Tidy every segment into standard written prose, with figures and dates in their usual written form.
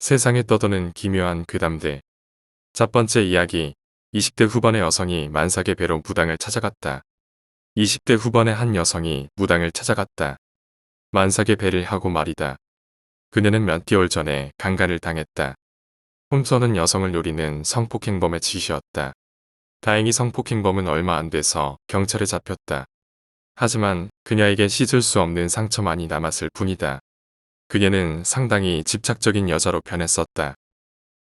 세상에 떠도는 기묘한 괴담들. 첫 번째 이야기. 20대 후반의 여성이 만삭의 배로 무당을 찾아갔다. 20대 후반의 한 여성이 무당을 찾아갔다. 만삭의 배를 하고 말이다. 그녀는 몇 개월 전에 강간을 당했다. 홈서는 여성을 노리는 성폭행범의 짓이었다. 다행히 성폭행범은 얼마 안 돼서 경찰에 잡혔다. 하지만 그녀에게 씻을 수 없는 상처만이 남았을 뿐이다. 그녀는 상당히 집착적인 여자로 변했었다.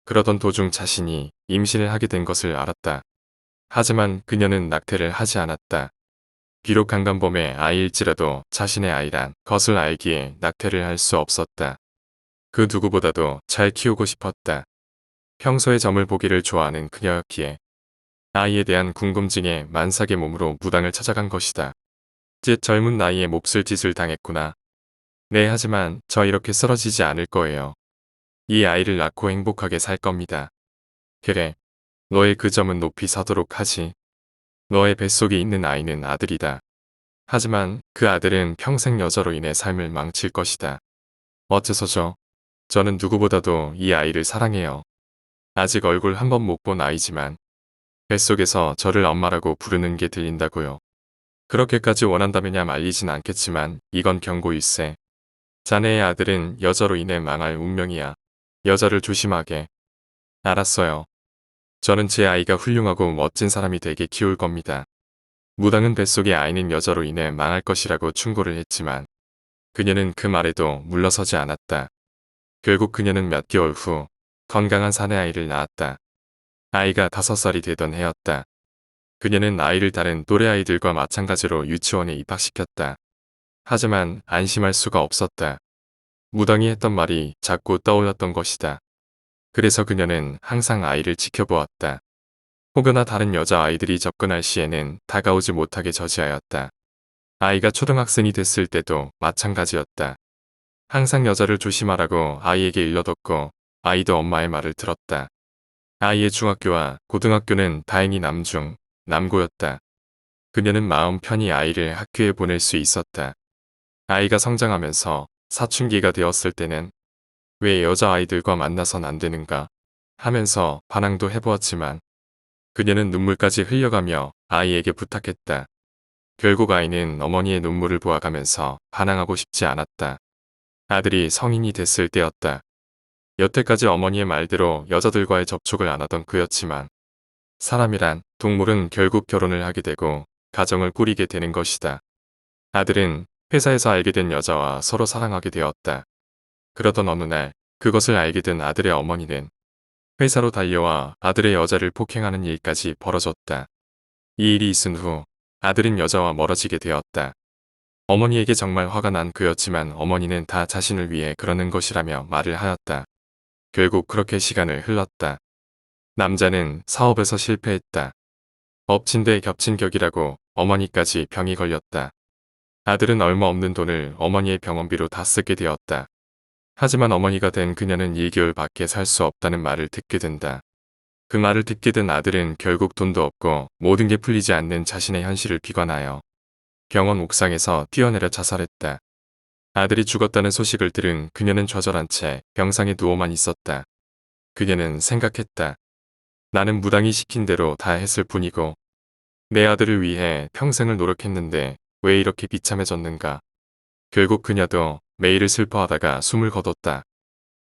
그러던 도중 자신이 임신을 하게 된 것을 알았다. 하지만 그녀는 낙태를 하지 않았다. 비록 강간범의 아이일지라도 자신의 아이란 것을 알기에 낙태를 할 수 없었다. 그 누구보다도 잘 키우고 싶었다. 평소에 점을 보기를 좋아하는 그녀였기에 아이에 대한 궁금증에 만삭의 몸으로 무당을 찾아간 것이다. 젊은 나이에 몹쓸 짓을 당했구나. 네, 하지만 저 이렇게 쓰러지지 않을 거예요. 이 아이를 낳고 행복하게 살 겁니다. 그래, 너의 그 점은 높이 서도록 하지. 너의 뱃속에 있는 아이는 아들이다. 하지만 그 아들은 평생 여자로 인해 삶을 망칠 것이다. 어째서죠? 저는 누구보다도 이 아이를 사랑해요. 아직 얼굴 한 번 못 본 아이지만 뱃속에서 저를 엄마라고 부르는 게 들린다고요. 그렇게까지 원한다면야 말리진 않겠지만 이건 경고일세. 자네의 아들은 여자로 인해 망할 운명이야. 여자를 조심하게. 알았어요. 저는 제 아이가 훌륭하고 멋진 사람이 되게 키울 겁니다. 무당은 뱃속의 아이는 여자로 인해 망할 것이라고 충고를 했지만 그녀는 그 말에도 물러서지 않았다. 결국 그녀는 몇 개월 후 건강한 사내 아이를 낳았다. 아이가 5살이 되던 해였다. 그녀는 아이를 다른 또래 아이들과 마찬가지로 유치원에 입학시켰다. 하지만 안심할 수가 없었다. 무당이 했던 말이 자꾸 떠올랐던 것이다. 그래서 그녀는 항상 아이를 지켜보았다. 혹여나 다른 여자아이들이 접근할 시에는 다가오지 못하게 저지하였다. 아이가 초등학생이 됐을 때도 마찬가지였다. 항상 여자를 조심하라고 아이에게 일러뒀고 아이도 엄마의 말을 들었다. 아이의 중학교와 고등학교는 다행히 남중, 남고였다. 그녀는 마음 편히 아이를 학교에 보낼 수 있었다. 아이가 성장하면서 사춘기가 되었을 때는 왜 여자아이들과 만나선 안 되는가 하면서 반항도 해보았지만 그녀는 눈물까지 흘려가며 아이에게 부탁했다. 결국 아이는 어머니의 눈물을 보아가면서 반항하고 싶지 않았다. 아들이 성인이 됐을 때였다. 여태까지 어머니의 말대로 여자들과의 접촉을 안 하던 그였지만 사람이란 동물은 결국 결혼을 하게 되고 가정을 꾸리게 되는 것이다. 아들은 회사에서 알게 된 여자와 서로 사랑하게 되었다. 그러던 어느 날 그것을 알게 된 아들의 어머니는 회사로 달려와 아들의 여자를 폭행하는 일까지 벌어졌다. 이 일이 있은 후 아들은 여자와 멀어지게 되었다. 어머니에게 정말 화가 난 그였지만 어머니는 다 자신을 위해 그러는 것이라며 말을 하였다. 결국 그렇게 시간을 흘렀다. 남자는 사업에서 실패했다. 엎친 데 겹친 격이라고 어머니까지 병이 걸렸다. 아들은 얼마 없는 돈을 어머니의 병원비로 다 쓰게 되었다. 하지만 어머니가 된 그녀는 1개월 밖에 살 수 없다는 말을 듣게 된다. 그 말을 듣게 된 아들은 결국 돈도 없고 모든 게 풀리지 않는 자신의 현실을 비관하여 병원 옥상에서 뛰어내려 자살했다. 아들이 죽었다는 소식을 들은 그녀는 좌절한 채 병상에 누워만 있었다. 그녀는 생각했다. 나는 무당이 시킨 대로 다 했을 뿐이고 내 아들을 위해 평생을 노력했는데 왜 이렇게 비참해졌는가. 결국 그녀도 매일을 슬퍼하다가 숨을 거뒀다.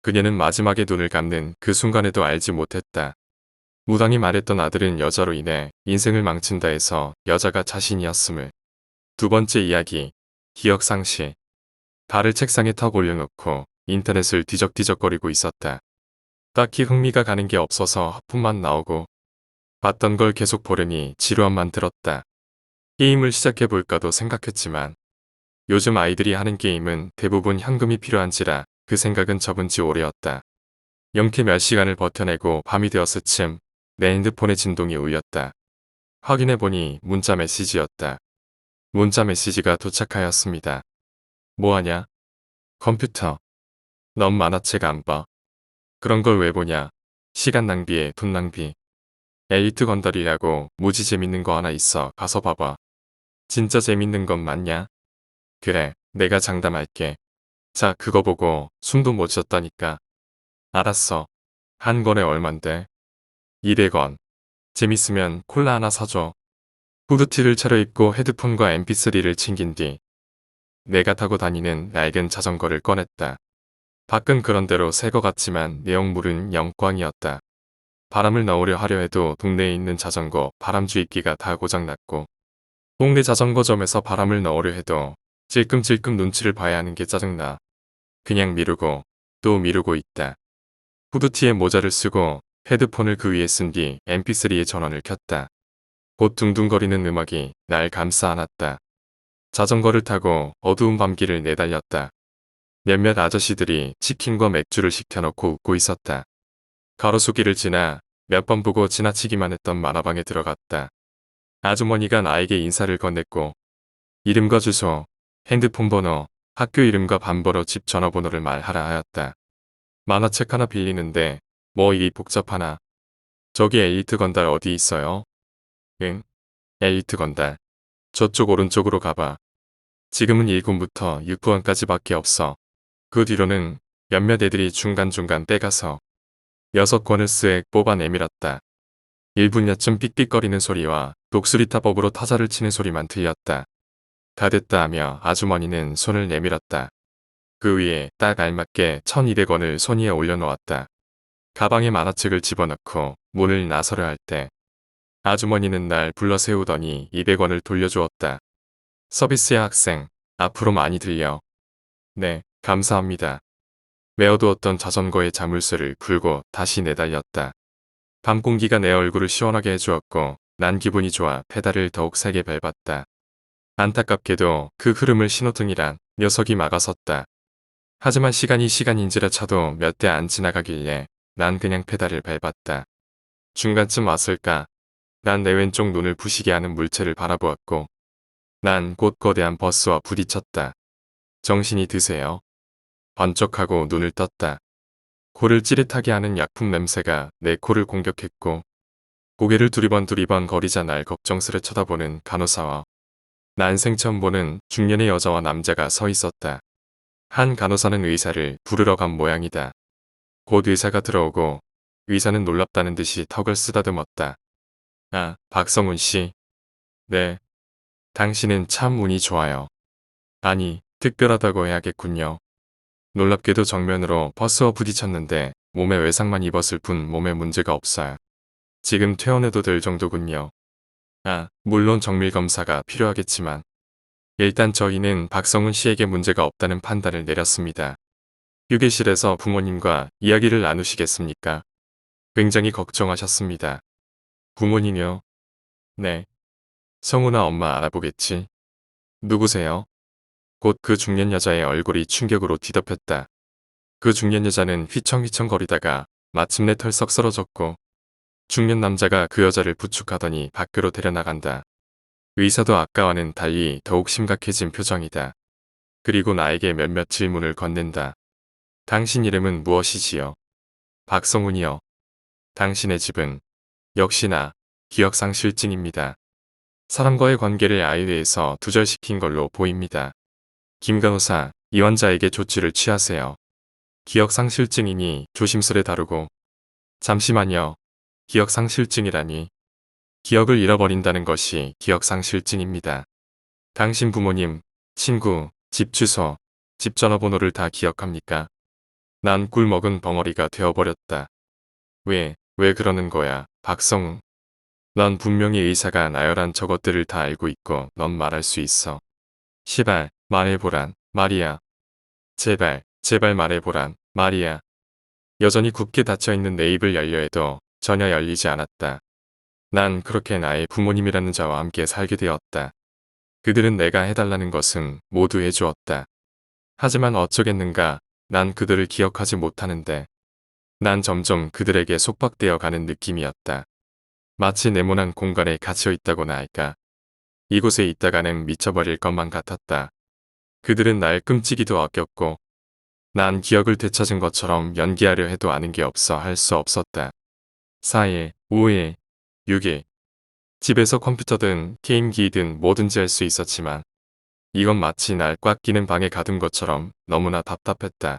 그녀는 마지막에 눈을 감는 그 순간에도 알지 못했다. 무당이 말했던 아들은 여자로 인해 인생을 망친다 해서 여자가 자신이었음을. 두 번째 이야기. 기억상실. 발을 책상에 턱 올려놓고 인터넷을 뒤적뒤적거리고 있었다. 딱히 흥미가 가는 게 없어서 하품만 나오고 봤던 걸 계속 보려니 지루함만 들었다. 게임을 시작해볼까도 생각했지만 요즘 아이들이 하는 게임은 대부분 현금이 필요한지라 그 생각은 접은 지 오래였다. 영케 몇 시간을 버텨내고 밤이 되었을 즈음 내 핸드폰에 진동이 울렸다. 확인해보니 문자 메시지였다. 문자 메시지가 도착하였습니다. 뭐하냐? 컴퓨터. 넌 만화책 안 봐. 그런 걸 왜 보냐? 시간 낭비에 돈 낭비. 엘리트 건달이라고 무지 재밌는 거 하나 있어. 가서 봐봐. 진짜 재밌는 건 맞냐? 그래, 내가 장담할게. 자, 그거 보고 숨도 못 쉬었다니까. 알았어. 한 권에 얼만데? 200원. 재밌으면 콜라 하나 사줘. 후드티를 차려입고 헤드폰과 mp3를 챙긴 뒤 내가 타고 다니는 낡은 자전거를 꺼냈다. 밖은 그런대로 새 거 같지만 내용물은 영광이었다. 바람을 넣으려 하려 해도 동네에 있는 자전거 바람주입기가 다 고장났고 동네 자전거점에서 바람을 넣으려 해도 찔끔찔끔 눈치를 봐야 하는 게 짜증나. 그냥 미루고 또 미루고 있다. 후드티에 모자를 쓰고 헤드폰을 그 위에 쓴 뒤 mp3의 전원을 켰다. 곧 둥둥거리는 음악이 날 감싸 안았다. 자전거를 타고 어두운 밤길을 내달렸다. 몇몇 아저씨들이 치킨과 맥주를 시켜놓고 웃고 있었다. 가로수길을 지나 몇 번 보고 지나치기만 했던 만화방에 들어갔다. 아주머니가 나에게 인사를 건넸고 이름과 주소, 핸드폰 번호, 학교 이름과 반번호 집 전화번호를 말하라 하였다. 만화책 하나 빌리는데 뭐 일이 복잡하나. 저기 엘리트 건달 어디 있어요? 응? 엘리트 건달. 저쪽 오른쪽으로 가봐. 지금은 1군부터 6부원까지밖에 없어. 그 뒤로는 몇몇 애들이 중간중간 빼가서 6권을 쓱 뽑아 내밀었다. 1분여쯤 삑삑거리는 소리와 독수리타법으로 타자를 치는 소리만 들렸다. 다 됐다 하며 아주머니는 손을 내밀었다. 그 위에 딱 알맞게 1200원을 손 위에 올려놓았다. 가방에 만화책을 집어넣고 문을 나서려 할 때 아주머니는 날 불러 세우더니 200원을 돌려주었다. 서비스야 학생, 앞으로 많이 들려. 네, 감사합니다. 메어두었던 자전거의 자물쇠를 풀고 다시 내달렸다. 밤 공기가 내 얼굴을 시원하게 해주었고 난 기분이 좋아 페달을 더욱 세게 밟았다. 안타깝게도 그 흐름을 신호등이란 녀석이 막아섰다. 하지만 시간인지라 차도 몇 대 안 지나가길래 난 그냥 페달을 밟았다. 중간쯤 왔을까? 난 내 왼쪽 눈을 부시게 하는 물체를 바라보았고 난 곧 거대한 버스와 부딪혔다. 정신이 드세요? 번쩍하고 눈을 떴다. 코를 찌릿하게 하는 약품 냄새가 내 코를 공격했고 고개를 두리번 거리자 날 걱정스레 쳐다보는 간호사와 난생 처음 보는 중년의 여자와 남자가 서 있었다. 한 간호사는 의사를 부르러 간 모양이다. 곧 의사가 들어오고 의사는 놀랍다는 듯이 턱을 쓰다듬었다. 아, 박성훈 씨. 네. 당신은 참 운이 좋아요. 아니, 특별하다고 해야겠군요. 놀랍게도 정면으로 버스와 부딪혔는데 몸에 외상만 입었을 뿐 몸에 문제가 없어요. 지금 퇴원해도 될 정도군요. 아, 물론 정밀검사가 필요하겠지만 일단 저희는 박성훈 씨에게 문제가 없다는 판단을 내렸습니다. 휴게실에서 부모님과 이야기를 나누시겠습니까? 굉장히 걱정하셨습니다. 부모님이요? 네. 성훈아 엄마 알아보겠지? 누구세요? 곧 그 중년 여자의 얼굴이 충격으로 뒤덮였다. 그 중년 여자는 휘청휘청거리다가 마침내 털썩 쓰러졌고 중년 남자가 그 여자를 부축하더니 밖으로 데려나간다. 의사도 아까와는 달리 더욱 심각해진 표정이다. 그리고 나에게 몇몇 질문을 건넨다. 당신 이름은 무엇이지요? 박성훈이요. 당신의 집은? 역시나 기억상실증입니다. 사람과의 관계를 아이에서 두절시킨 걸로 보입니다. 김 간호사, 이 환자에게 조치를 취하세요. 기억상실증이니 조심스레 다루고. 잠시만요. 기억상실증이라니. 기억을 잃어버린다는 것이 기억상실증입니다. 당신 부모님, 친구, 집 주소, 집 전화번호를 다 기억합니까? 난 꿀먹은 벙어리가 되어버렸다. 왜 그러는 거야, 박성웅. 넌 분명히 의사가 나열한 저것들을 다 알고 있고 넌 말할 수 있어. 시발, 말해보란, 말이야. 제발 말해보란, 말이야. 여전히 굳게 닫혀있는 내 입을 열려 해도 전혀 열리지 않았다. 난 그렇게 나의 부모님이라는 자와 함께 살게 되었다. 그들은 내가 해달라는 것은 모두 해주었다. 하지만 어쩌겠는가, 난 그들을 기억하지 못하는데. 난 점점 그들에게 속박되어 가는 느낌이었다. 마치 네모난 공간에 갇혀 있다고나 할까. 이곳에 있다가는 미쳐버릴 것만 같았다. 그들은 날 끔찍이도 아꼈고 난 기억을 되찾은 것처럼 연기하려 해도 아는 게 없어 할 수 없었다. 4일, 5일, 6일. 집에서 컴퓨터든 게임기든 뭐든지 할 수 있었지만 이건 마치 날 꽉 끼는 방에 가둔 것처럼 너무나 답답했다.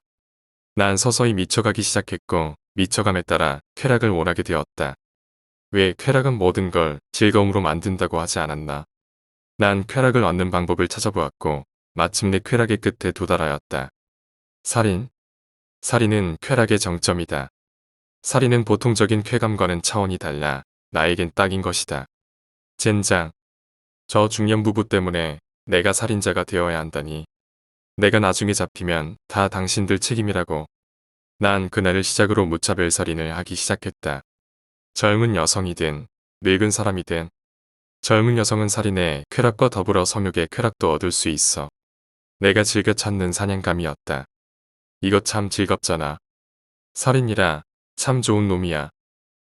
난 서서히 미쳐가기 시작했고 미쳐감에 따라 쾌락을 원하게 되었다. 왜 쾌락은 모든 걸 즐거움으로 만든다고 하지 않았나? 난 쾌락을 얻는 방법을 찾아보았고 마침내 쾌락의 끝에 도달하였다. 살인. 살인은 쾌락의 정점이다. 살인은 보통적인 쾌감과는 차원이 달라 나에겐 딱인 것이다. 젠장. 저 중년 부부 때문에 내가 살인자가 되어야 한다니. 내가 나중에 잡히면 다 당신들 책임이라고. 난 그날을 시작으로 무차별 살인을 하기 시작했다. 젊은 여성이든 늙은 사람이든 젊은 여성은 살인의 쾌락과 더불어 성욕의 쾌락도 얻을 수 있어. 내가 즐겨 찾는 사냥감이었다. 이거 참 즐겁잖아. 살인이라 참 좋은 놈이야.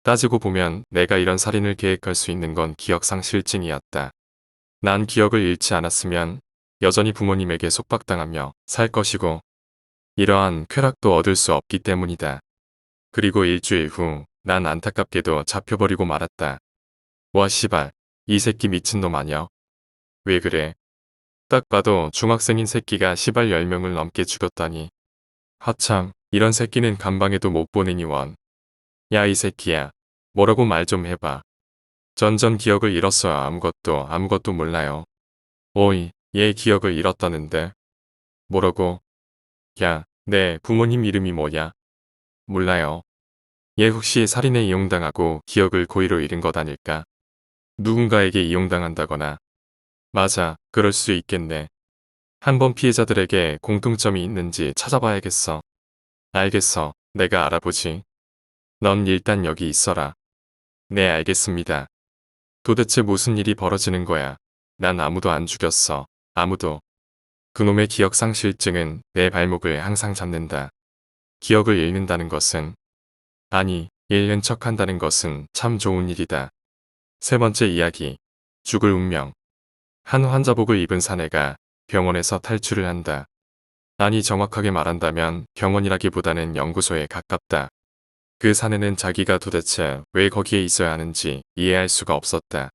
따지고 보면 내가 이런 살인을 계획할 수 있는 건 기억상실증이었다. 난 기억을 잃지 않았으면 여전히 부모님에게 속박당하며 살 것이고 이러한 쾌락도 얻을 수 없기 때문이다. 그리고 일주일 후 난 안타깝게도 잡혀버리고 말았다. 와 씨발, 이 새끼 미친놈 아냐? 왜 그래? 딱 봐도 중학생인 새끼가 시발 10명을 넘게 죽였다니. 하참, 이런 새끼는 간방에도 못 보내니 원. 야 이 새끼야, 뭐라고 말 좀 해봐. 전전 기억을 잃었어요. 아무것도 몰라요. 오이, 얘 기억을 잃었다는데. 뭐라고? 야, 내 부모님 이름이 뭐냐? 몰라요. 얘 혹시 살인에 이용당하고 기억을 고의로 잃은 것 아닐까? 누군가에게 이용당한다거나. 맞아, 그럴 수 있겠네. 한번 피해자들에게 공통점이 있는지 찾아봐야겠어. 알겠어, 내가 알아보지. 넌 일단 여기 있어라. 네, 알겠습니다. 도대체 무슨 일이 벌어지는 거야? 난 아무도 안 죽였어. 아무도. 그놈의 기억상실증은 내 발목을 항상 잡는다. 기억을 잃는다는 것은, 아니, 잃는 척한다는 것은 참 좋은 일이다. 세 번째 이야기. 죽을 운명. 한 환자복을 입은 사내가 병원에서 탈출을 한다. 아니 정확하게 말한다면 병원이라기보다는 연구소에 가깝다. 그 사내는 자기가 도대체 왜 거기에 있어야 하는지 이해할 수가 없었다.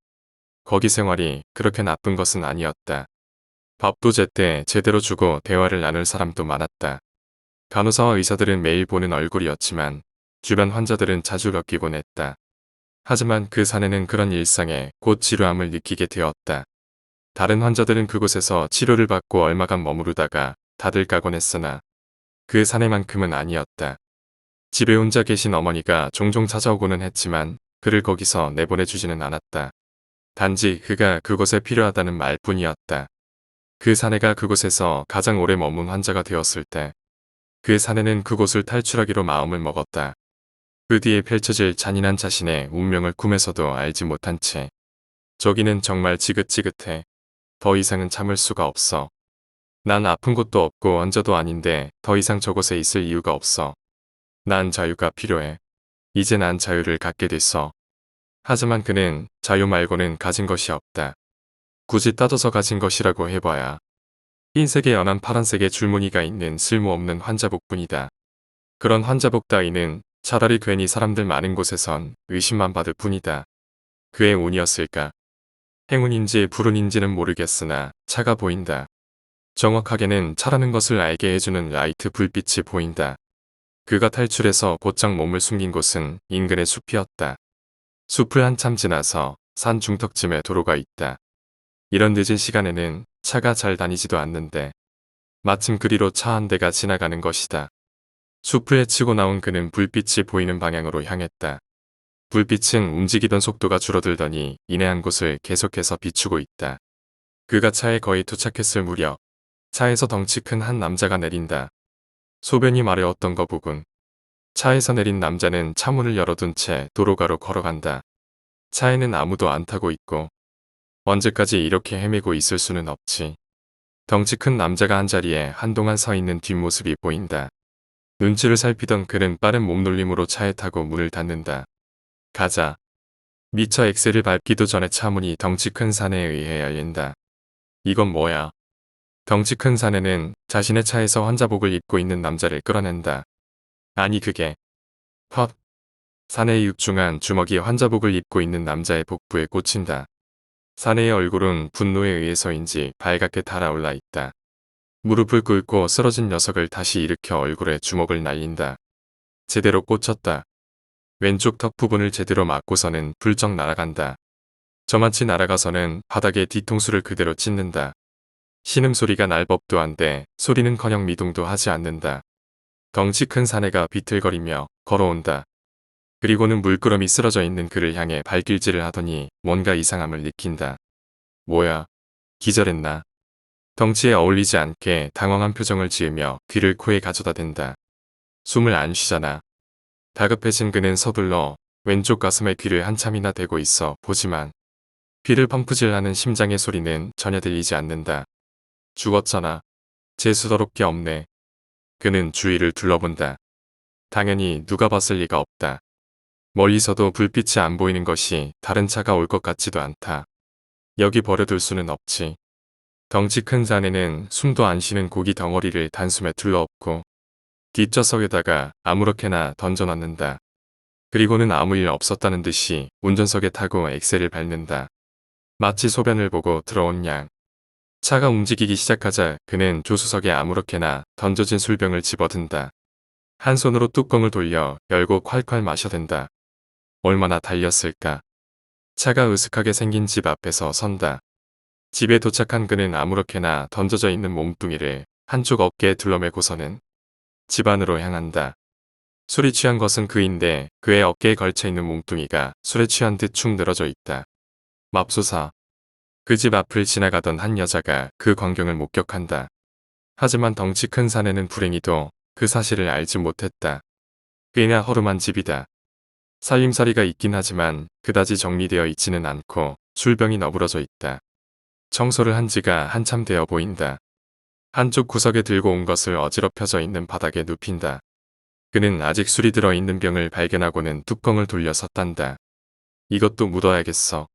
거기 생활이 그렇게 나쁜 것은 아니었다. 밥도 제때 제대로 주고 대화를 나눌 사람도 많았다. 간호사와 의사들은 매일 보는 얼굴이었지만 주변 환자들은 자주 엮이곤 했다. 하지만 그 사내는 그런 일상에 곧 지루함을 느끼게 되었다. 다른 환자들은 그곳에서 치료를 받고 얼마간 머무르다가 다들 가곤 했으나 그 사내만큼은 아니었다. 집에 혼자 계신 어머니가 종종 찾아오고는 했지만 그를 거기서 내보내주지는 않았다. 단지 그가 그곳에 필요하다는 말뿐이었다. 그 사내가 그곳에서 가장 오래 머문 환자가 되었을 때 그 사내는 그곳을 탈출하기로 마음을 먹었다. 그 뒤에 펼쳐질 잔인한 자신의 운명을 꿈에서도 알지 못한 채 저기는 정말 지긋지긋해. 더 이상은 참을 수가 없어. 난 아픈 곳도 없고 환자도 아닌데 더 이상 저곳에 있을 이유가 없어. 난 자유가 필요해. 이제 난 자유를 갖게 됐어. 하지만 그는 자유 말고는 가진 것이 없다. 굳이 따져서 가진 것이라고 해봐야 흰색에 연한 파란색의 줄무늬가 있는 쓸모없는 환자복뿐이다. 그런 환자복 따위는 차라리 괜히 사람들 많은 곳에선 의심만 받을 뿐이다. 그의 운이었을까? 행운인지 불운인지는 모르겠으나 차가 보인다. 정확하게는 차라는 것을 알게 해주는 라이트 불빛이 보인다. 그가 탈출해서 곧장 몸을 숨긴 곳은 인근의 숲이었다. 숲을 한참 지나서 산 중턱쯤에 도로가 있다. 이런 늦은 시간에는 차가 잘 다니지도 않는데 마침 그리로 차 한 대가 지나가는 것이다. 숲을 헤치고 나온 그는 불빛이 보이는 방향으로 향했다. 불빛은 움직이던 속도가 줄어들더니 이내 한 곳을 계속해서 비추고 있다. 그가 차에 거의 도착했을 무렵 차에서 덩치 큰 한 남자가 내린다. 소변이 마려웠던 거 보군. 차에서 내린 남자는 차문을 열어둔 채 도로가로 걸어간다. 차에는 아무도 안 타고 있고 언제까지 이렇게 헤매고 있을 수는 없지. 덩치 큰 남자가 한자리에 한동안 서 있는 뒷모습이 보인다. 눈치를 살피던 그는 빠른 몸놀림으로 차에 타고 문을 닫는다. 가자. 미처 엑셀을 밟기도 전에 차문이 덩치 큰 사내에 의해 열린다. 이건 뭐야? 덩치 큰 사내는 자신의 차에서 환자복을 입고 있는 남자를 끌어낸다. 아니 그게. 헛. 사내의 육중한 주먹이 환자복을 입고 있는 남자의 복부에 꽂힌다. 사내의 얼굴은 분노에 의해서인지 발갛게 달아올라 있다. 무릎을 꿇고 쓰러진 녀석을 다시 일으켜 얼굴에 주먹을 날린다. 제대로 꽂혔다. 왼쪽 턱 부분을 제대로 맞고서는 불쩍 날아간다. 저만치 날아가서는 바닥에 뒤통수를 그대로 찢는다. 신음소리가 날 법도 한데 소리는커녕 미동도 하지 않는다. 덩치 큰 사내가 비틀거리며 걸어온다. 그리고는 물끄러미 쓰러져 있는 그를 향해 발길질을 하더니 뭔가 이상함을 느낀다. 뭐야? 기절했나? 덩치에 어울리지 않게 당황한 표정을 지으며 귀를 코에 가져다 댄다. 숨을 안 쉬잖아. 다급해진 그는 서둘러 왼쪽 가슴에 귀를 한참이나 대고 있어 보지만 귀를 펌프질하는 심장의 소리는 전혀 들리지 않는다. 죽었잖아. 재수더럽 게 없네. 그는 주위를 둘러본다. 당연히 누가 봤을 리가 없다. 멀리서도 불빛이 안 보이는 것이 다른 차가 올 것 같지도 않다. 여기 버려둘 수는 없지. 덩치 큰 사내는 숨도 안 쉬는 고기 덩어리를 단숨에 둘러엎고 뒷좌석에다가 아무렇게나 던져놨는다. 그리고는 아무 일 없었다는 듯이 운전석에 타고 엑셀을 밟는다. 마치 소변을 보고 들어온 양. 차가 움직이기 시작하자 그는 조수석에 아무렇게나 던져진 술병을 집어든다. 한 손으로 뚜껑을 돌려 열고 콸콸 마셔댄다. 얼마나 달렸을까. 차가 으슥하게 생긴 집 앞에서 선다. 집에 도착한 그는 아무렇게나 던져져 있는 몸뚱이를 한쪽 어깨에 둘러매고서는 집 안으로 향한다. 술이 취한 것은 그인데 그의 어깨에 걸쳐있는 몸뚱이가 술에 취한 듯 축 늘어져 있다. 맙소사. 그 집 앞을 지나가던 한 여자가 그 광경을 목격한다. 하지만 덩치 큰 사내는 불행히도 그 사실을 알지 못했다. 꽤나 허름한 집이다. 살림살이가 있긴 하지만 그다지 정리되어 있지는 않고 술병이 너부러져 있다. 청소를 한 지가 한참 되어 보인다. 한쪽 구석에 들고 온 것을 어지럽혀져 있는 바닥에 눕힌다. 그는 아직 술이 들어있는 병을 발견하고는 뚜껑을 돌려서 딴다. 이것도 묻어야겠어.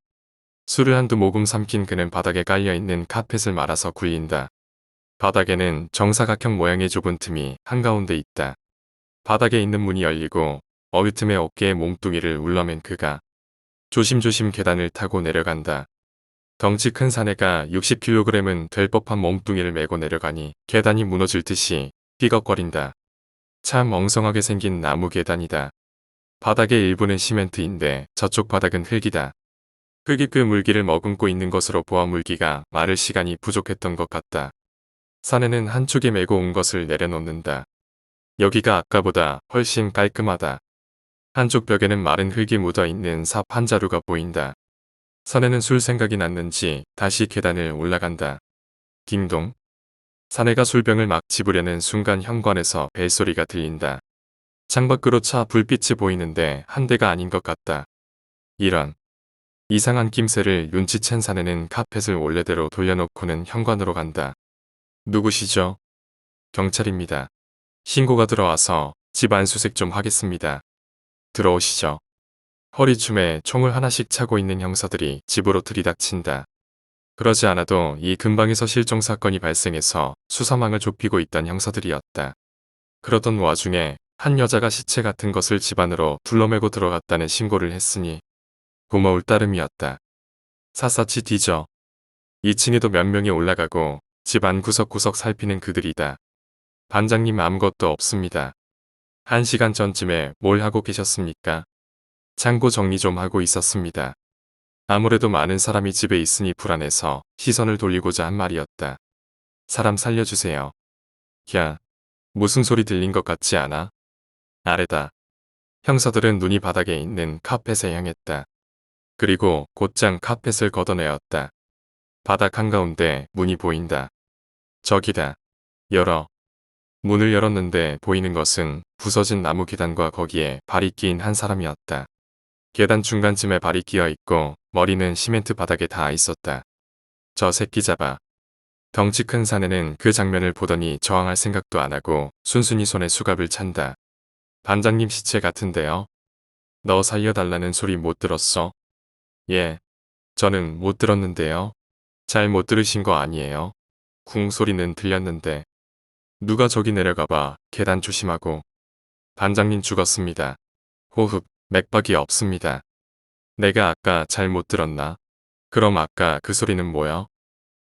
술을 한두 모금 삼킨 그는 바닥에 깔려있는 카펫을 말아서 굴린다. 바닥에는 정사각형 모양의 좁은 틈이 한가운데 있다. 바닥에 있는 문이 열리고 어느 틈에 어깨에 몸뚱이를 울러맨 그가 조심조심 계단을 타고 내려간다. 덩치 큰 사내가 60kg은 될 법한 몸뚱이를 메고 내려가니 계단이 무너질 듯이 삐걱거린다. 참 엉성하게 생긴 나무 계단이다. 바닥의 일부는 시멘트인데 저쪽 바닥은 흙이다. 흙이 그 물기를 머금고 있는 것으로 보아 물기가 마를 시간이 부족했던 것 같다. 사내는 한쪽에 메고 온 것을 내려놓는다. 여기가 아까보다 훨씬 깔끔하다. 한쪽 벽에는 마른 흙이 묻어있는 삽 한 자루가 보인다. 사내는 술 생각이 났는지 다시 계단을 올라간다. 딩동. 사내가 술병을 막 집으려는 순간 현관에서 벨소리가 들린다. 창밖으로 차 불빛이 보이는데 한 대가 아닌 것 같다. 이런. 이상한 낌새를 눈치챈 사내는 카펫을 원래대로 돌려놓고는 현관으로 간다. 누구시죠? 경찰입니다. 신고가 들어와서 집 안수색 좀 하겠습니다. 들어오시죠. 허리춤에 총을 하나씩 차고 있는 형사들이 집으로 들이닥친다. 그러지 않아도 이 근방에서 실종 사건이 발생해서 수사망을 좁히고 있던 형사들이었다. 그러던 와중에 한 여자가 시체 같은 것을 집 안으로 둘러매고 들어갔다는 신고를 했으니 고마울 따름이었다. 샅샅이 뒤져 2층에도 몇 명이 올라가고 집 안 구석구석 살피는 그들이다. 반장님 아무것도 없습니다. 1시간 전쯤에 뭘 하고 계셨습니까? 창고 정리 좀 하고 있었습니다. 아무래도 많은 사람이 집에 있으니 불안해서 시선을 돌리고자 한 말이었다. 사람 살려주세요. 야, 무슨 소리 들린 것 같지 않아? 아래다. 형사들은 눈이 바닥에 있는 카펫에 향했다. 그리고 곧장 카펫을 걷어내었다. 바닥 한가운데 문이 보인다. 저기다. 열어. 문을 열었는데 보이는 것은 부서진 나무 계단과 거기에 발이 끼인 한 사람이었다. 계단 중간쯤에 발이 끼어 있고 머리는 시멘트 바닥에 닿아 있었다. 저 새끼 잡아. 덩치 큰 사내는 그 장면을 보더니 저항할 생각도 안 하고 순순히 손에 수갑을 찬다. 반장님 시체 같은데요? 너 살려달라는 소리 못 들었어? 예. 저는 못 들었는데요. 잘 못 들으신 거 아니에요? 쿵 소리는 들렸는데. 누가 저기 내려가봐. 계단 조심하고. 반장님 죽었습니다. 호흡, 맥박이 없습니다. 내가 아까 잘 못 들었나? 그럼 아까 그 소리는 뭐야?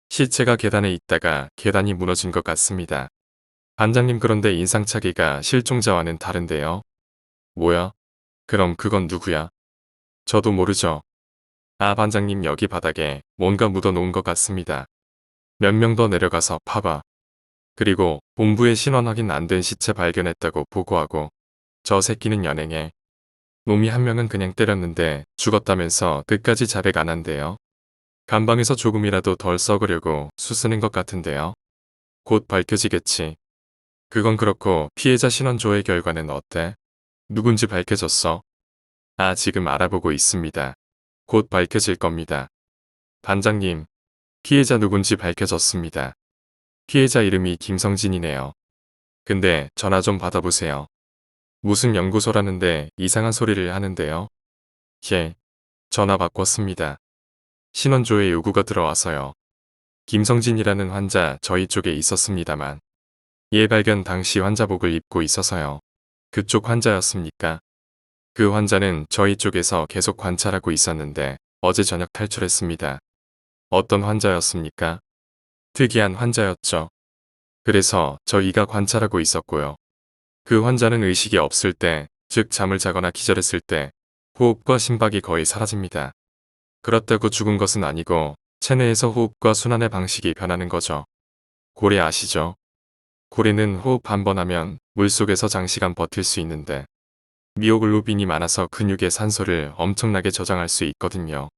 시체가 계단에 있다가 계단이 무너진 것 같습니다. 반장님 그런데 인상착의가 실종자와는 다른데요. 뭐야? 그럼 그건 누구야? 저도 모르죠. 아 반장님 여기 바닥에 뭔가 묻어놓은 것 같습니다. 몇 명 더 내려가서 파봐. 그리고 본부에 신원 확인 안 된 시체 발견했다고 보고하고 저 새끼는 연행해. 놈이 한 명은 그냥 때렸는데 죽었다면서 끝까지 자백 안 한대요. 감방에서 조금이라도 덜 썩으려고 수쓰는 것 같은데요. 곧 밝혀지겠지. 그건 그렇고 피해자 신원 조회 결과는 어때? 누군지 밝혀졌어? 아 지금 알아보고 있습니다. 곧 밝혀질 겁니다. 반장님, 피해자 누군지 밝혀졌습니다. 피해자 이름이 김성진이네요. 근데 전화 좀 받아보세요. 무슨 연구소라는데 이상한 소리를 하는데요. 예, 전화 바꿨습니다. 신원조회 요구가 들어와서요. 김성진이라는 환자 저희 쪽에 있었습니다만 얘 발견 당시 환자복을 입고 있어서요. 그쪽 환자였습니까? 그 환자는 저희 쪽에서 계속 관찰하고 있었는데 어제 저녁 탈출했습니다. 어떤 환자였습니까? 특이한 환자였죠. 그래서 저희가 관찰하고 있었고요. 그 환자는 의식이 없을 때, 즉 잠을 자거나 기절했을 때 호흡과 심박이 거의 사라집니다. 그렇다고 죽은 것은 아니고 체내에서 호흡과 순환의 방식이 변하는 거죠. 고래 아시죠? 고래는 호흡 한 번 하면 물속에서 장시간 버틸 수 있는데 미오글로빈이 많아서 근육에 산소를 엄청나게 저장할 수 있거든요.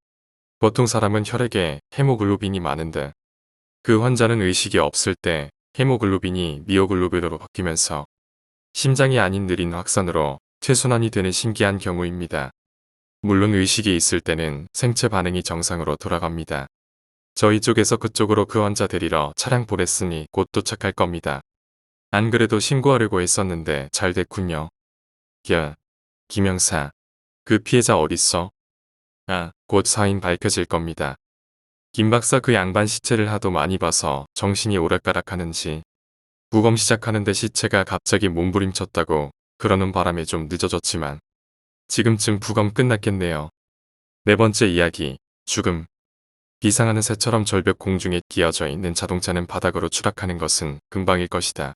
보통 사람은 혈액에 헤모글로빈이 많은데 그 환자는 의식이 없을 때 헤모글로빈이 미오글로빈으로 바뀌면서 심장이 아닌 느린 확산으로 최순환이 되는 신기한 경우입니다. 물론 의식이 있을 때는 생체 반응이 정상으로 돌아갑니다. 저희 쪽에서 그쪽으로 그 환자 데리러 차량 보냈으니 곧 도착할 겁니다. 안 그래도 신고하려고 했었는데 잘 됐군요. 야, 김영사, 그 피해자 어딨어? 아, 곧 사인 밝혀질 겁니다. 김 박사 그 양반 시체를 하도 많이 봐서 정신이 오락가락하는지 부검 시작하는데 시체가 갑자기 몸부림쳤다고 그러는 바람에 좀 늦어졌지만 지금쯤 부검 끝났겠네요. 네 번째 이야기, 죽음. 비상하는 새처럼 절벽 공중에 끼어져 있는 자동차는 바닥으로 추락하는 것은 금방일 것이다.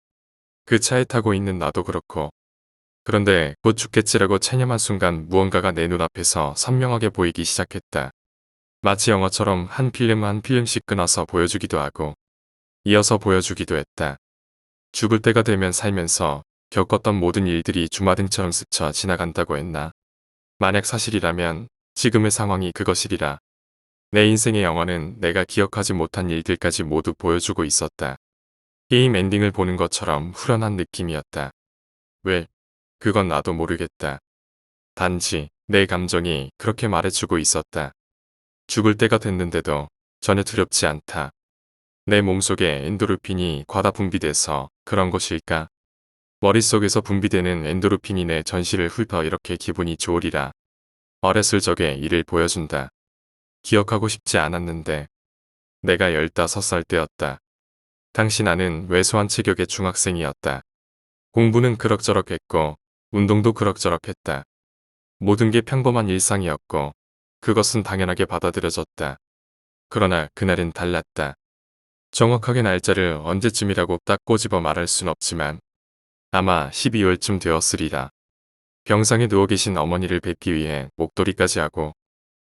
그 차에 타고 있는 나도 그렇고. 그런데 곧 죽겠지라고 체념한 순간 무언가가 내 눈앞에서 선명하게 보이기 시작했다. 마치 영화처럼 한 필름 한 필름씩 끊어서 보여주기도 하고 이어서 보여주기도 했다. 죽을 때가 되면 살면서 겪었던 모든 일들이 주마등처럼 스쳐 지나간다고 했나? 만약 사실이라면 지금의 상황이 그것이리라. 내 인생의 영화는 내가 기억하지 못한 일들까지 모두 보여주고 있었다. 게임 엔딩을 보는 것처럼 후련한 느낌이었다. 왜? 그건 나도 모르겠다. 단지 내 감정이 그렇게 말해주고 있었다. 죽을 때가 됐는데도 전혀 두렵지 않다. 내 몸속에 엔도르핀이 과다 분비돼서 그런 것일까? 머릿속에서 분비되는 엔도르핀이 내 전시를 훑어 이렇게 기분이 좋으리라. 어렸을 적의 일을 보여준다. 기억하고 싶지 않았는데 내가 15살 때였다. 당시 나는 왜소한 체격의 중학생이었다. 공부는 그럭저럭 했고 운동도 그럭저럭 했다. 모든 게 평범한 일상이었고 그것은 당연하게 받아들여졌다. 그러나 그날은 달랐다. 정확하게 날짜를 언제쯤이라고 딱 꼬집어 말할 순 없지만 아마 12월쯤 되었으리라. 병상에 누워 계신 어머니를 뵙기 위해 목도리까지 하고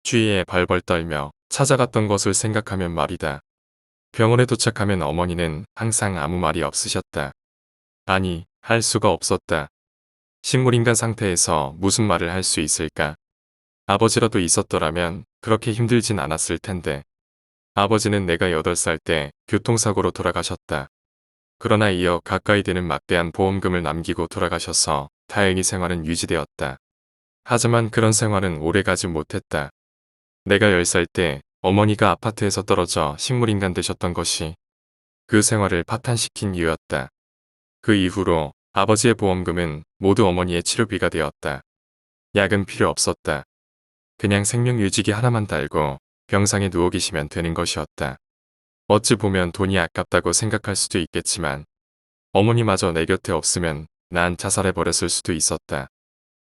추위에 벌벌 떨며 찾아갔던 것을 생각하면 말이다. 병원에 도착하면 어머니는 항상 아무 말이 없으셨다. 아니, 할 수가 없었다. 식물인간 상태에서 무슨 말을 할 수 있을까? 아버지라도 있었더라면 그렇게 힘들진 않았을 텐데. 아버지는 내가 8살 때 교통사고로 돌아가셨다. 그러나 이어 가까이 되는 막대한 보험금을 남기고 돌아가셔서 다행히 생활은 유지되었다. 하지만 그런 생활은 오래가지 못했다. 내가 10살 때 어머니가 아파트에서 떨어져 식물인간 되셨던 것이 그 생활을 파탄시킨 이유였다. 그 이후로 아버지의 보험금은 모두 어머니의 치료비가 되었다. 약은 필요 없었다. 그냥 생명 유지기 하나만 달고 병상에 누워 계시면 되는 것이었다. 어찌 보면 돈이 아깝다고 생각할 수도 있겠지만 어머니마저 내 곁에 없으면 난 자살해버렸을 수도 있었다.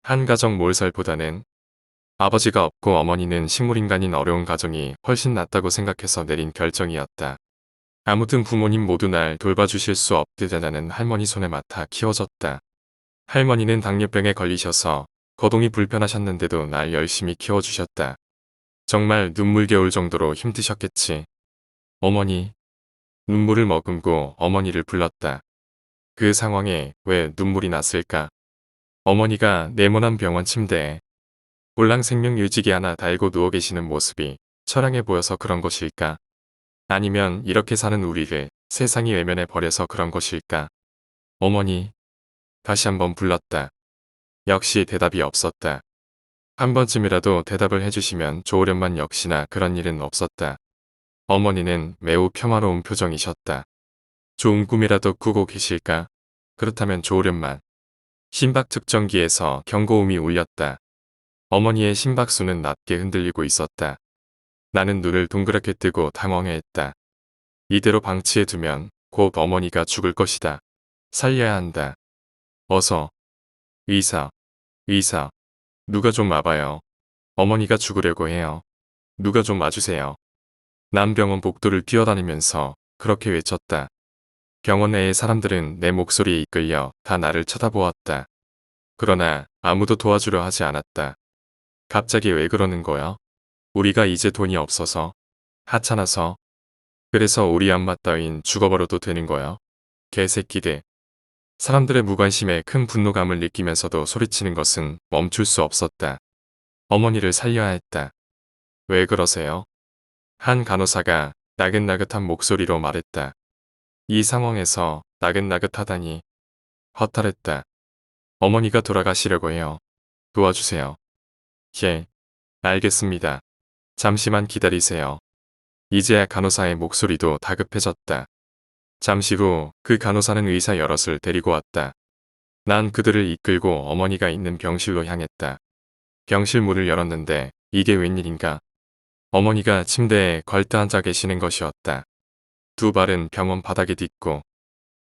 한 가정 몰살보다는 아버지가 없고 어머니는 식물인간인 어려운 가정이 훨씬 낫다고 생각해서 내린 결정이었다. 아무튼 부모님 모두 날 돌봐주실 수 없듯하다는 할머니 손에 맡아 키워졌다. 할머니는 당뇨병에 걸리셔서 거동이 불편하셨는데도 날 열심히 키워주셨다. 정말 눈물겨울 정도로 힘드셨겠지. 어머니. 눈물을 머금고 어머니를 불렀다. 그 상황에 왜 눈물이 났을까? 어머니가 네모난 병원 침대에 꼴랑 생명유지기 하나 달고 누워 계시는 모습이 처량해 보여서 그런 것일까? 아니면 이렇게 사는 우리를 세상이 외면해 버려서 그런 것일까? 어머니. 다시 한번 불렀다. 역시 대답이 없었다. 한 번쯤이라도 대답을 해주시면 좋으련만 역시나 그런 일은 없었다. 어머니는 매우 평화로운 표정이셨다. 좋은 꿈이라도 꾸고 계실까? 그렇다면 좋으련만. 심박 측정기에서 경고음이 울렸다. 어머니의 심박수는 낮게 흔들리고 있었다. 나는 눈을 동그랗게 뜨고 당황해했다. 이대로 방치해두면 곧 어머니가 죽을 것이다. 살려야 한다. 어서. 의사. 의사. 누가 좀 와봐요. 어머니가 죽으려고 해요. 누가 좀 와주세요. 난 병원 복도를 뛰어다니면서 그렇게 외쳤다. 병원 내의 사람들은 내 목소리에 이끌려 다 나를 쳐다보았다. 그러나 아무도 도와주려 하지 않았다. 갑자기 왜 그러는 거야? 우리가 이제 돈이 없어서? 하찮아서? 그래서 우리 엄마 따윈 죽어버려도 되는 거야? 개새끼들. 사람들의 무관심에 큰 분노감을 느끼면서도 소리치는 것은 멈출 수 없었다. 어머니를 살려야 했다. 왜 그러세요? 한 간호사가 나긋나긋한 목소리로 말했다. 이 상황에서 나긋나긋하다니. 허탈했다. 어머니가 돌아가시려고 해요. 도와주세요. 예, 알겠습니다. 잠시만 기다리세요. 이제야 간호사의 목소리도 다급해졌다. 잠시 후 그 간호사는 의사 여럿을 데리고 왔다. 난 그들을 이끌고 어머니가 있는 병실로 향했다. 병실 문을 열었는데 이게 웬일인가? 어머니가 침대에 걸터 앉아 계시는 것이었다. 두 발은 병원 바닥에 딛고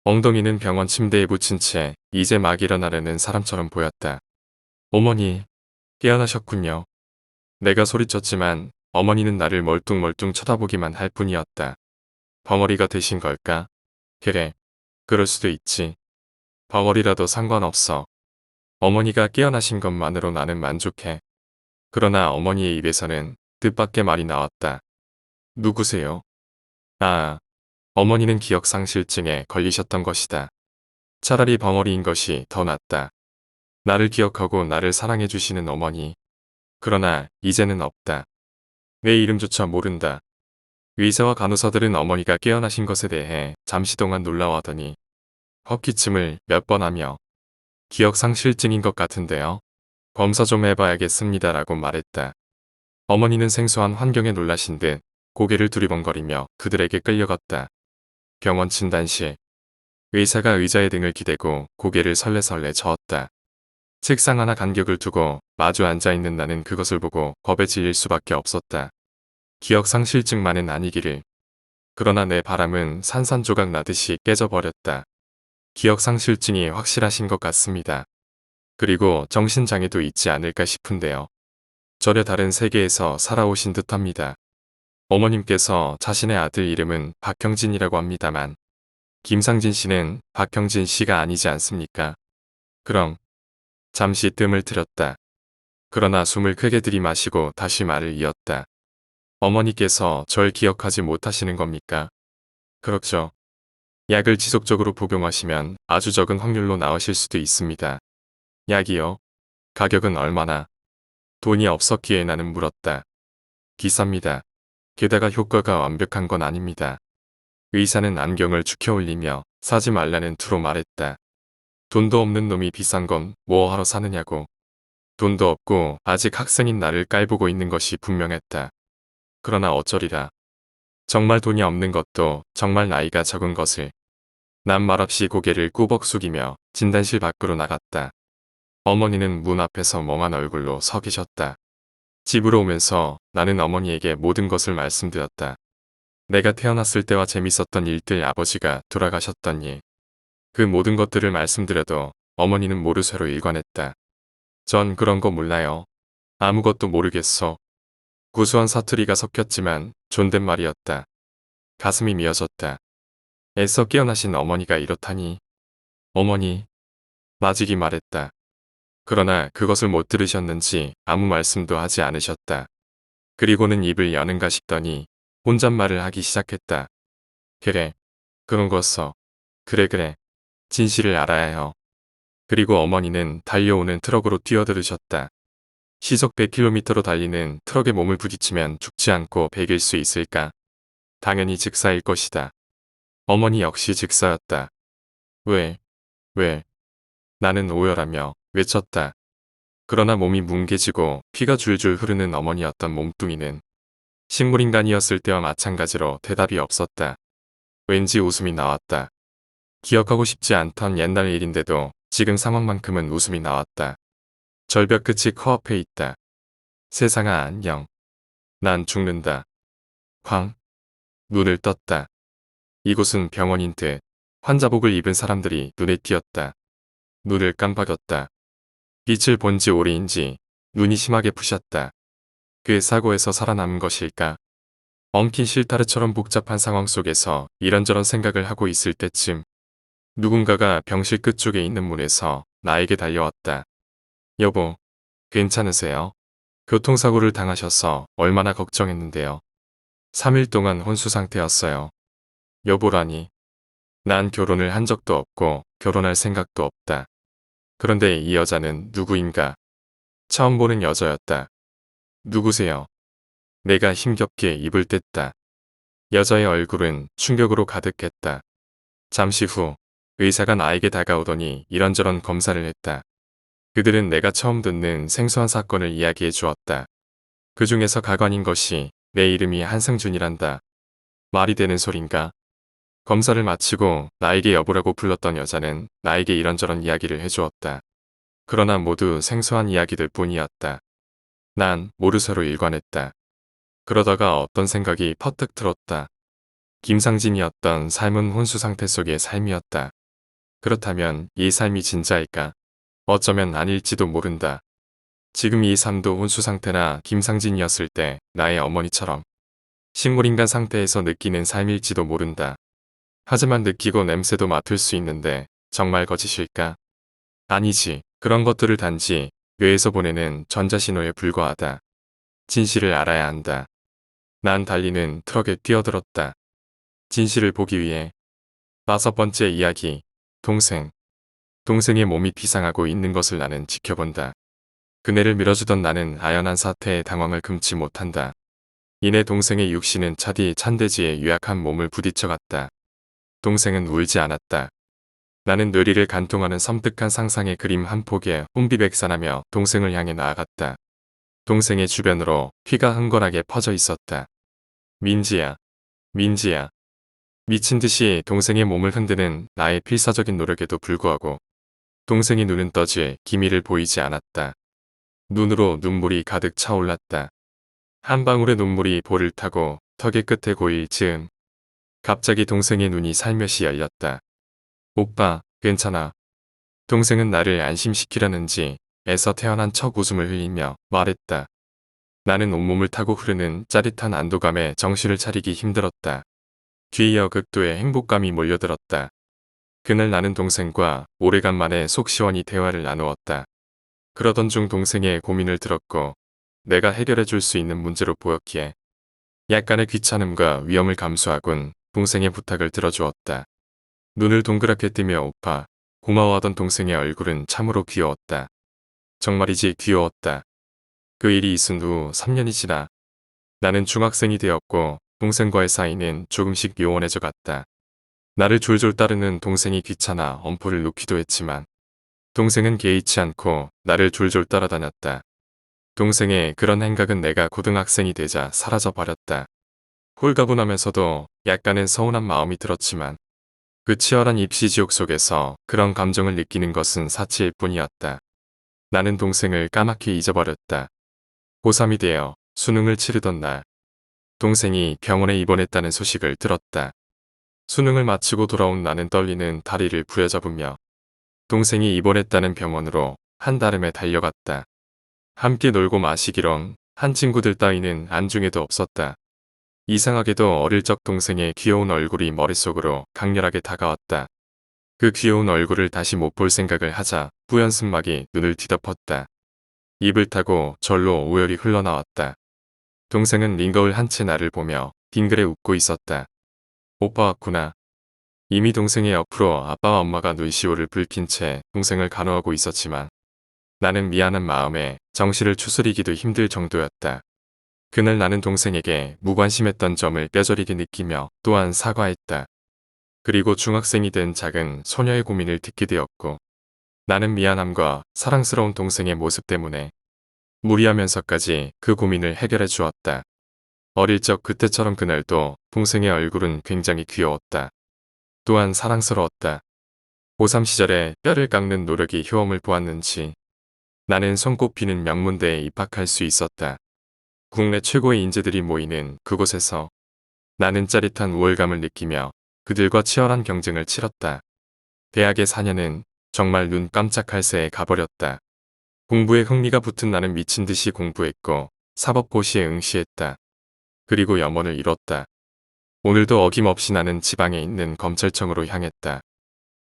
엉덩이는 병원 침대에 붙인 채 이제 막 일어나려는 사람처럼 보였다. 어머니, 깨어나셨군요. 내가 소리쳤지만 어머니는 나를 멀뚱멀뚱 쳐다보기만 할 뿐이었다. 벙어리가 되신 걸까? 그래, 그럴 수도 있지. 벙어리라도 상관없어. 어머니가 깨어나신 것만으로 나는 만족해. 그러나 어머니의 입에서는 뜻밖의 말이 나왔다. 누구세요? 아, 어머니는 기억상실증에 걸리셨던 것이다. 차라리 벙어리인 것이 더 낫다. 나를 기억하고 나를 사랑해주시는 어머니. 그러나 이제는 없다. 내 이름조차 모른다. 의사와 간호사들은 어머니가 깨어나신 것에 대해 잠시 동안 놀라워하더니 헛기침을 몇 번 하며 기억상실증인 것 같은데요. 검사 좀 해봐야겠습니다라고 말했다. 어머니는 생소한 환경에 놀라신 듯 고개를 두리번거리며 그들에게 끌려갔다. 병원 진단실. 의사가 의자에 등을 기대고 고개를 설레설레 저었다. 책상 하나 간격을 두고 마주 앉아있는 나는 그것을 보고 겁에 질릴 수밖에 없었다. 기억상실증만은 아니기를. 그러나 내 바람은 산산조각 나듯이 깨져버렸다. 기억상실증이 확실하신 것 같습니다. 그리고 정신장애도 있지 않을까 싶은데요. 전혀 다른 세계에서 살아오신 듯합니다. 어머님께서 자신의 아들 이름은 박형진이라고 합니다만 김상진 씨는 박형진 씨가 아니지 않습니까? 그럼 잠시 뜸을 들였다. 그러나 숨을 크게 들이마시고 다시 말을 이었다. 어머니께서 절 기억하지 못하시는 겁니까? 그렇죠. 약을 지속적으로 복용하시면 아주 적은 확률로 나으실 수도 있습니다. 약이요? 가격은 얼마나? 돈이 없었기에 나는 물었다. 비쌉니다. 게다가 효과가 완벽한 건 아닙니다. 의사는 안경을 축혀 올리며 사지 말라는 투로 말했다. 돈도 없는 놈이 비싼 건 뭐하러 사느냐고. 돈도 없고 아직 학생인 나를 깔보고 있는 것이 분명했다. 그러나 어쩌리라. 정말 돈이 없는 것도 정말 나이가 적은 것을. 난 말없이 고개를 꾸벅 숙이며 진단실 밖으로 나갔다. 어머니는 문 앞에서 멍한 얼굴로 서 계셨다. 집으로 오면서 나는 어머니에게 모든 것을 말씀드렸다. 내가 태어났을 때와 재밌었던 일들, 아버지가 돌아가셨던 일. 그 모든 것들을 말씀드려도 어머니는 모르쇠로 일관했다. 전 그런 거 몰라요. 아무것도 모르겠어. 구수한 사투리가 섞였지만 존댓말이었다. 가슴이 미어졌다. 애써 깨어나신 어머니가 이렇다니. 어머니, 마직이 말했다. 그러나 그것을 못 들으셨는지 아무 말씀도 하지 않으셨다. 그리고는 입을 여는가 싶더니 혼잣말을 하기 시작했다. 그래, 그런 거써. 그래. 진실을 알아야 해요. 그리고 어머니는 달려오는 트럭으로 뛰어들으셨다. 시속 100km로 달리는 트럭에 몸을 부딪히면 죽지 않고 베길 수 있을까? 당연히 즉사일 것이다. 어머니 역시 즉사였다. 왜? 나는 오열하며 외쳤다. 그러나 몸이 뭉개지고 피가 줄줄 흐르는 어머니였던 몸뚱이는 식물인간이었을 때와 마찬가지로 대답이 없었다. 왠지 웃음이 나왔다. 기억하고 싶지 않던 옛날 일인데도 지금 상황만큼은 웃음이 나왔다. 절벽 끝이 코앞에 있다. 세상아 안녕. 난 죽는다. 쾅. 눈을 떴다. 이곳은 병원인 듯 환자복을 입은 사람들이 눈에 띄었다. 눈을 깜빡였다. 빛을 본 지 오래인지 눈이 심하게 부셨다. 그 사고에서 살아남은 것일까? 엉킨 실타르처럼 복잡한 상황 속에서 이런저런 생각을 하고 있을 때쯤 누군가가 병실 끝쪽에 있는 문에서 나에게 달려왔다. 여보, 괜찮으세요? 교통사고를 당하셔서 얼마나 걱정했는데요. 3일 동안 혼수 상태였어요. 여보라니. 난 결혼을 한 적도 없고 결혼할 생각도 없다. 그런데 이 여자는 누구인가? 처음 보는 여자였다. 누구세요? 내가 힘겹게 입을 뗐다. 여자의 얼굴은 충격으로 가득했다. 잠시 후 의사가 나에게 다가오더니 이런저런 검사를 했다. 그들은 내가 처음 듣는 생소한 사건을 이야기해 주었다. 그 중에서 가관인 것이 내 이름이 한승준이란다. 말이 되는 소린가? 검사를 마치고 나에게 여보라고 불렀던 여자는 나에게 이런저런 이야기를 해주었다. 그러나 모두 생소한 이야기들 뿐이었다. 난 모르쇠로 일관했다. 그러다가 어떤 생각이 퍼뜩 들었다. 김상진이었던 삶은 혼수 상태 속의 삶이었다. 그렇다면 이 삶이 진짜일까? 어쩌면 아닐지도 모른다. 지금 이 삶도 혼수 상태나 김상진이었을 때 나의 어머니처럼 식물인간 상태에서 느끼는 삶일지도 모른다. 하지만 느끼고 냄새도 맡을 수 있는데 정말 거짓일까? 아니지. 그런 것들을 단지 뇌에서 보내는 전자신호에 불과하다. 진실을 알아야 한다. 난 달리는 트럭에 뛰어들었다. 진실을 보기 위해. 5번째 이야기. 동생. 동생의 몸이 비상하고 있는 것을 나는 지켜본다. 그네를 밀어주던 나는 아연한 사태에 당황을 금치 못한다. 이내 동생의 육신은 차디 찬대지에 유약한 몸을 부딪혀갔다. 동생은 울지 않았다. 나는 뇌리를 간통하는 섬뜩한 상상의 그림 한 폭에 혼비백산하며 동생을 향해 나아갔다. 동생의 주변으로 피가 흥건하게 퍼져 있었다. 민지야. 미친 듯이 동생의 몸을 흔드는 나의 필사적인 노력에도 불구하고 동생의 눈은 떠질 기미를 보이지 않았다. 눈으로 눈물이 가득 차올랐다. 한 방울의 눈물이 볼을 타고 턱의 끝에 고일 즈음. 갑자기 동생의 눈이 살며시 열렸다. 오빠, 괜찮아. 동생은 나를 안심시키려는지 애써 태어난 첫 웃음을 흘리며 말했다. 나는 온몸을 타고 흐르는 짜릿한 안도감에 정신을 차리기 힘들었다. 뒤이어 극도의 행복감이 몰려들었다. 그날 나는 동생과 오래간만에 속 시원히 대화를 나누었다. 그러던 중 동생의 고민을 들었고 내가 해결해 줄 수 있는 문제로 보였기에 약간의 귀찮음과 위험을 감수하곤 동생의 부탁을 들어주었다. 눈을 동그랗게 뜨며 오빠, 고마워하던 동생의 얼굴은 참으로 귀여웠다. 정말이지 귀여웠다. 그 일이 있은 후 3년이 지나 나는 중학생이 되었고 동생과의 사이는 조금씩 요원해져 갔다. 나를 졸졸 따르는 동생이 귀찮아 엄포를 놓기도 했지만 동생은 개의치 않고 나를 졸졸 따라다녔다. 동생의 그런 행각은 내가 고등학생이 되자 사라져 버렸다. 홀가분하면서도 약간은 서운한 마음이 들었지만 그 치열한 입시 지옥 속에서 그런 감정을 느끼는 것은 사치일 뿐이었다. 나는 동생을 까맣게 잊어버렸다. 고3이 되어 수능을 치르던 날 동생이 병원에 입원했다는 소식을 들었다. 수능을 마치고 돌아온 나는 떨리는 다리를 부여잡으며 동생이 입원했다는 병원으로 한달음에 달려갔다. 함께 놀고 마시기론 한 친구들 따위는 안중에도 없었다. 이상하게도 어릴 적 동생의 귀여운 얼굴이 머릿속으로 강렬하게 다가왔다. 그 귀여운 얼굴을 다시 못 볼 생각을 하자 뿌연 승막이 눈을 뒤덮었다. 입을 타고 절로 오열이 흘러나왔다. 동생은 링거울 한 채 나를 보며 빙그레 웃고 있었다. 오빠 왔구나. 이미 동생의 옆으로 아빠와 엄마가 눈시울을 붉힌 채 동생을 간호하고 있었지만 나는 미안한 마음에 정신을 추스리기도 힘들 정도였다. 그날 나는 동생에게 무관심했던 점을 뼈저리게 느끼며 또한 사과했다. 그리고 중학생이 된 작은 소녀의 고민을 듣게 되었고 나는 미안함과 사랑스러운 동생의 모습 때문에 무리하면서까지 그 고민을 해결해 주었다. 어릴 적 그때처럼 그날도 동생의 얼굴은 굉장히 귀여웠다. 또한 사랑스러웠다. 고3 시절에 뼈를 깎는 노력이 효험을 보았는지 나는 손꼽히는 명문대에 입학할 수 있었다. 국내 최고의 인재들이 모이는 그곳에서 나는 짜릿한 우월감을 느끼며 그들과 치열한 경쟁을 치렀다. 대학의 4년은 정말 눈 깜짝할 새에 가버렸다. 공부에 흥미가 붙은 나는 미친 듯이 공부했고 사법고시에 응시했다. 그리고 염원을 이뤘다. 오늘도 어김없이 나는 지방에 있는 검찰청으로 향했다.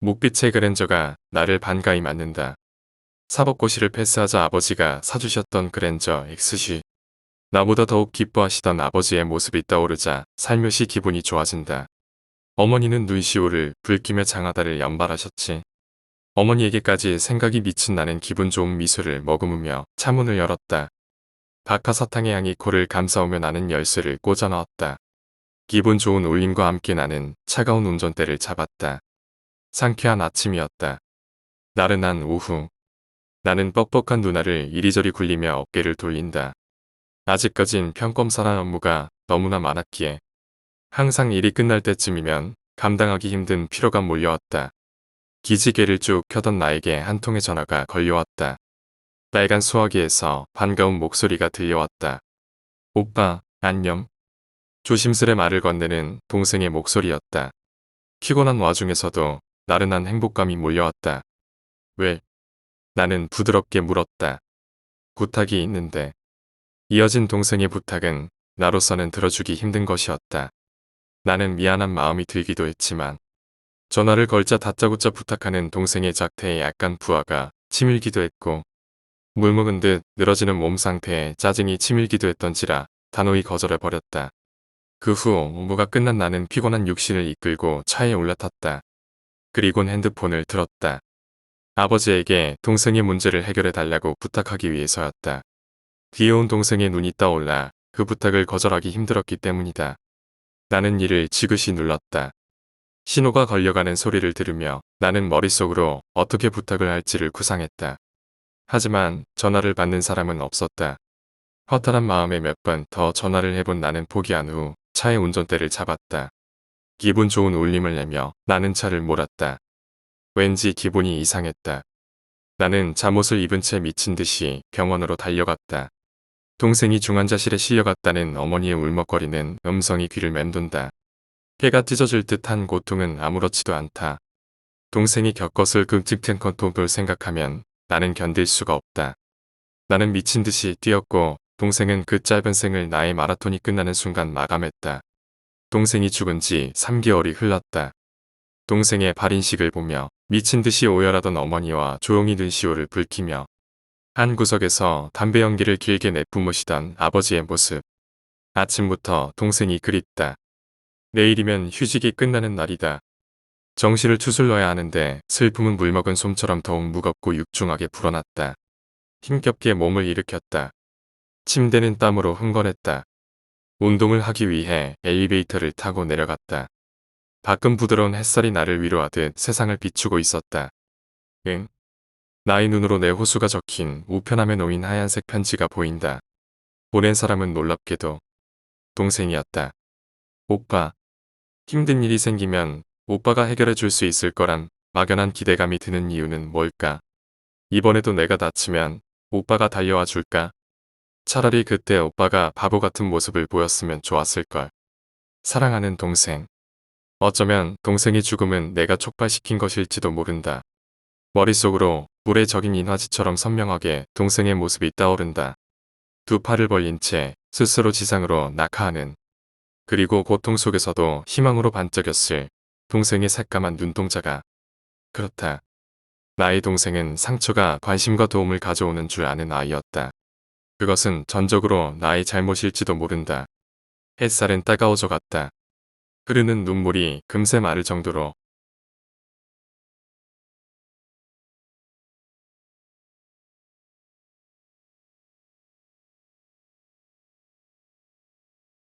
목빛의 그랜저가 나를 반가이 맞는다. 사법고시를 패스하자 아버지가 사주셨던 그랜저 XC. 나보다 더욱 기뻐하시던 아버지의 모습이 떠오르자 살며시 기분이 좋아진다. 어머니는 눈시울을 붉히며 장하다를 연발하셨지. 어머니에게까지 생각이 미친 나는 기분 좋은 미소를 머금으며 차문을 열었다. 박하사탕의 향이 코를 감싸오며 나는 열쇠를 꽂아 넣었다. 기분 좋은 울림과 함께 나는 차가운 운전대를 잡았다. 상쾌한 아침이었다. 나른한 오후. 나는 뻑뻑한 눈알을 이리저리 굴리며 어깨를 돌린다. 아직까진 평검사란 업무가 너무나 많았기에 항상 일이 끝날 때쯤이면 감당하기 힘든 피로가 몰려왔다. 기지개를 쭉 켜던 나에게 한 통의 전화가 걸려왔다. 빨간 수화기에서 반가운 목소리가 들려왔다. 오빠, 안녕. 조심스레 말을 건네는 동생의 목소리였다. 피곤한 와중에서도 나른한 행복감이 몰려왔다. 왜? 나는 부드럽게 물었다. 부탁이 있는데. 이어진 동생의 부탁은 나로서는 들어주기 힘든 것이었다. 나는 미안한 마음이 들기도 했지만 전화를 걸자 다짜고짜 부탁하는 동생의 작태에 약간 부하가 치밀기도 했고 물 먹은 듯 늘어지는 몸 상태에 짜증이 치밀기도 했던지라 단호히 거절해버렸다. 그 후 업무가 끝난 나는 피곤한 육신을 이끌고 차에 올라탔다. 그리곤 핸드폰을 들었다. 아버지에게 동생의 문제를 해결해달라고 부탁하기 위해서였다. 귀여운 동생의 눈이 떠올라 그 부탁을 거절하기 힘들었기 때문이다. 나는 이를 지그시 눌렀다. 신호가 걸려가는 소리를 들으며 나는 머릿속으로 어떻게 부탁을 할지를 구상했다. 하지만 전화를 받는 사람은 없었다. 허탈한 마음에 몇 번 더 전화를 해본 나는 포기한 후 차의 운전대를 잡았다. 기분 좋은 울림을 내며 나는 차를 몰았다. 왠지 기분이 이상했다. 나는 잠옷을 입은 채 미친 듯이 병원으로 달려갔다. 동생이 중환자실에 실려갔다는 어머니의 울먹거리는 음성이 귀를 맴돈다. 폐가 찢어질 듯한 고통은 아무렇지도 않다. 동생이 겪었을 끔찍한 고통을 생각하면 나는 견딜 수가 없다. 나는 미친 듯이 뛰었고 동생은 그 짧은 생을 나의 마라톤이 끝나는 순간 마감했다. 동생이 죽은 지 3개월이 흘렀다. 동생의 발인식을 보며 미친 듯이 오열하던 어머니와 조용히 눈시울을 붉히며 한 구석에서 담배 연기를 길게 내뿜으시던 아버지의 모습. 아침부터 동생이 그립다. 내일이면 휴직이 끝나는 날이다. 정신을 추슬러야 하는데 슬픔은 물먹은 솜처럼 더욱 무겁고 육중하게 불어났다. 힘겹게 몸을 일으켰다. 침대는 땀으로 흥건했다. 운동을 하기 위해 엘리베이터를 타고 내려갔다. 밖은 부드러운 햇살이 나를 위로하듯 세상을 비추고 있었다. 응? 나의 눈으로 내 호수가 적힌 우편함에 놓인 하얀색 편지가 보인다. 보낸 사람은 놀랍게도 동생이었다. 오빠, 힘든 일이 생기면 오빠가 해결해 줄 수 있을 거란 막연한 기대감이 드는 이유는 뭘까? 이번에도 내가 다치면 오빠가 달려와 줄까? 차라리 그때 오빠가 바보 같은 모습을 보였으면 좋았을걸. 사랑하는 동생. 어쩌면 동생의 죽음은 내가 촉발시킨 것일지도 모른다. 머릿속으로 불에 적인 인화지처럼 선명하게 동생의 모습이 떠오른다. 두 팔을 벌린 채 스스로 지상으로 낙하하는 그리고 고통 속에서도 희망으로 반짝였을 동생의 새까만 눈동자가. 그렇다. 나의 동생은 상처가 관심과 도움을 가져오는 줄 아는 아이였다. 그것은 전적으로 나의 잘못일지도 모른다. 햇살은 따가워져 갔다. 흐르는 눈물이 금세 마를 정도로